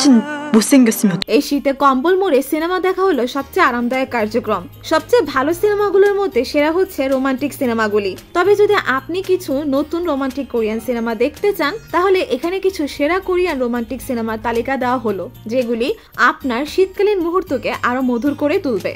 훨씬 못생겼으면. এই শীতে কম্বল মুড়ে সিনেমা দেখা হলো সবচেয়ে আরামদায়ক কার্যক্রম। সবচেয়ে ভালো সিনেমাগুলোর মধ্যে সেরা হচ্ছে রোমান্টিক সিনেমাগুলি। তবে যদি আপনি কিছু নতুন রোমান্টিক কোরিয়ান সিনেমা দেখতে চান তাহলে এখানে কিছু সেরা কোরিয়ান রোমান্টিক সিনেমার তালিকা দেওয়া হলো, যেগুলি আপনার শীতকালীন মুহূর্তকে আরো মধুর করে তুলবে।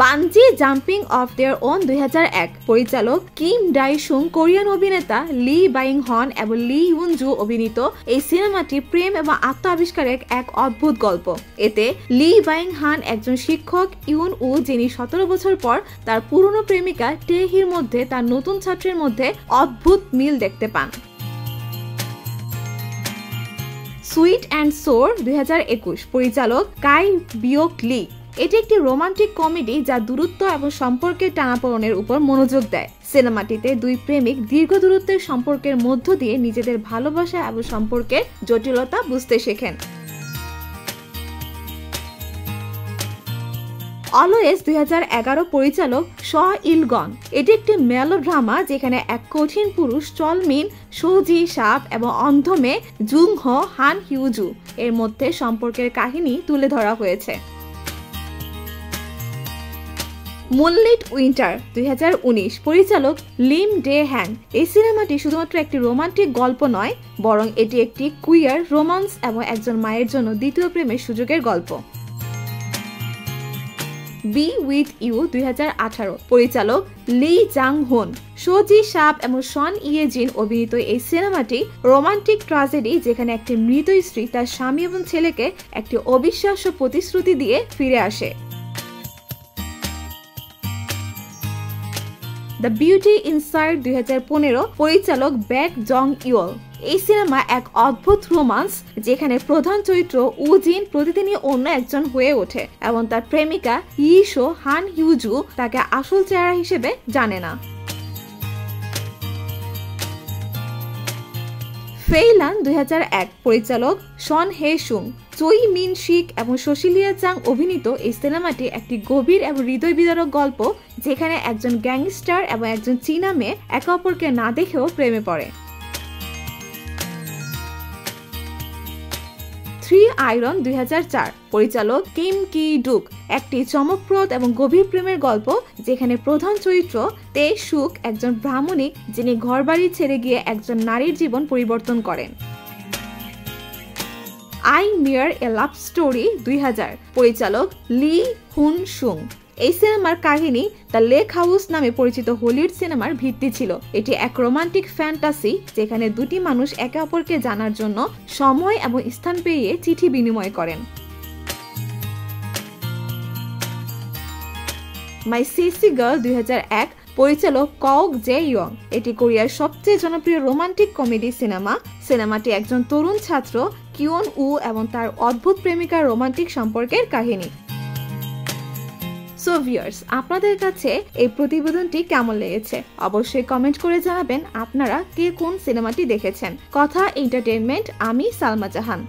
Bungee jumping of their own 2001, পরিচালক কিম ডাই সুং, কোরিয়ান অভিনেতা লি বাইং হন এবং লি ইউন জু অভিনীত এই সিনেমাটি প্রেম এবং আত্ম আবিষ্কারের এক অদ্ভুত গল্প। এতে লি বাইং হান একজন শিক্ষক ইউন উ, যিনি 17 বছর পর তার পুরনো প্রেমিকা টেহির মধ্যে তার নতুন ছাত্রের মধ্যে অদ্ভুত মিল দেখতে পান। সুইট অ্যান্ড সোর 2021, পরিচালক কাই বিওক লি। এটি একটি রোমান্টিক কমেডি যা দূরত্ব এবং সম্পর্কের টানাপোড়েনের উপর মনোযোগ দেয়। সিনেমাটিতে দুই প্রেমিক দীর্ঘ দূরত্বের সম্পর্কের মধ্য দিয়ে নিজেদের ভালোবাসা এবং সম্পর্কের জটিলতা বুঝতে শেখেন। অলওয়েজ 2011, পরিচালক শ ইলগন। এটি একটি মেলোড্রামা যেখানে এক কঠিন পুরুষ চলমিন সোজি সাপ এবং অন্ধ মেয়ে জুং হো হান হিউজু এর মধ্যে সম্পর্কের কাহিনী তুলে ধরা হয়েছে। মুনলিট উইন্টার 2019, পরিচালক লিম ডে হ্যাং। এই সিনেমাটি শুধুমাত্র একটি রোমান্টিক গল্প নয়, বরং এটি একটি কুইয়ার রোমান্স এবং একজন মায়ের জন্য দ্বিতীয় প্রেমের সুযোগের গল্প। বি উইথ ইউ 2018, পরিচালক লি জাং হোন। সোজি সাপ এবং শন ইয়ে জিন অভিনীত এই সিনেমাটি রোমান্টিক ট্র্যাজেডি যেখানে একটি মৃত স্ত্রী তার স্বামী এবং ছেলেকে একটি অবিশ্বাস্য প্রতিশ্রুতি দিয়ে ফিরে আসে। দ্য বিউটি ইনসাইড 2015, পরিচালক ব্যাক জং ইউল। এই সিনেমা এক অদ্ভুত রোমান্স যেখানে প্রধান চরিত্র উজিন প্রতিদিনই অন্য একজন হয়ে ওঠে এবং তার প্রেমিকা ইশো হান হিউজু তাকে আসল চেহারা হিসেবে জানে না। ফেইলান 2001, পরিচালক শন হে সুং। চই মিন শিক এবং শশিলিয়া চাং অভিনীত এই সিনেমাটি একটি গভীর এবং হৃদয় বিদারক গল্প যেখানে একজন গ্যাংস্টার এবং একজন চীনা মেয়ে একে অপরকে না দেখেও প্রেমে পড়ে। 3 আয়রন 2004, পরিচালক কিম কি ডুক। একটি চমকপ্রদ এবং গভীর প্রেমের গল্প যেখানে প্রধান চরিত্র তে সুক একজন ব্রাহ্মণিক যিনি ঘরবাড়ি ছেড়ে গিয়ে একজন নারীর জীবন পরিবর্তন করেন। আই মিয়ার এ লাভ স্টোরি 2000, পরিচালক লি হুন সুং। এই সিনেমার কাহিনী দ্য লেক হাউস নামে পরিচিত হলিউড সিনেমার ভিত্তি ছিল। এটি এক রোমান্টিক ফ্যান্টাসি যেখানে দুটি মানুষ একে অপরকে জানার জন্য সময় এবং স্থান পেরিয়ে চিঠি বিনিময় করেন। মাই সিসি গার্ল 2001, পরিচালক কক জে ইয়ং। এটি কোরিয়ার সবচেয়ে জনপ্রিয় রোমান্টিক কমেডি সিনেমা। সিনেমাটি একজন তরুণ ছাত্র কিওন উ এবং তার অদ্ভুত প্রেমিকার রোমান্টিক সম্পর্কের কাহিনী। সো ভিউয়ার্স, আপনাদের কাছে এই প্রতিবেদনটি কেমন লেগেছে অবশ্যই কমেন্ট করে জানাবেন আপনারা কে কোন সিনেমাটি দেখেছেন। কথা এন্টারটেইনমেন্ট, আমি সালমা জাহান।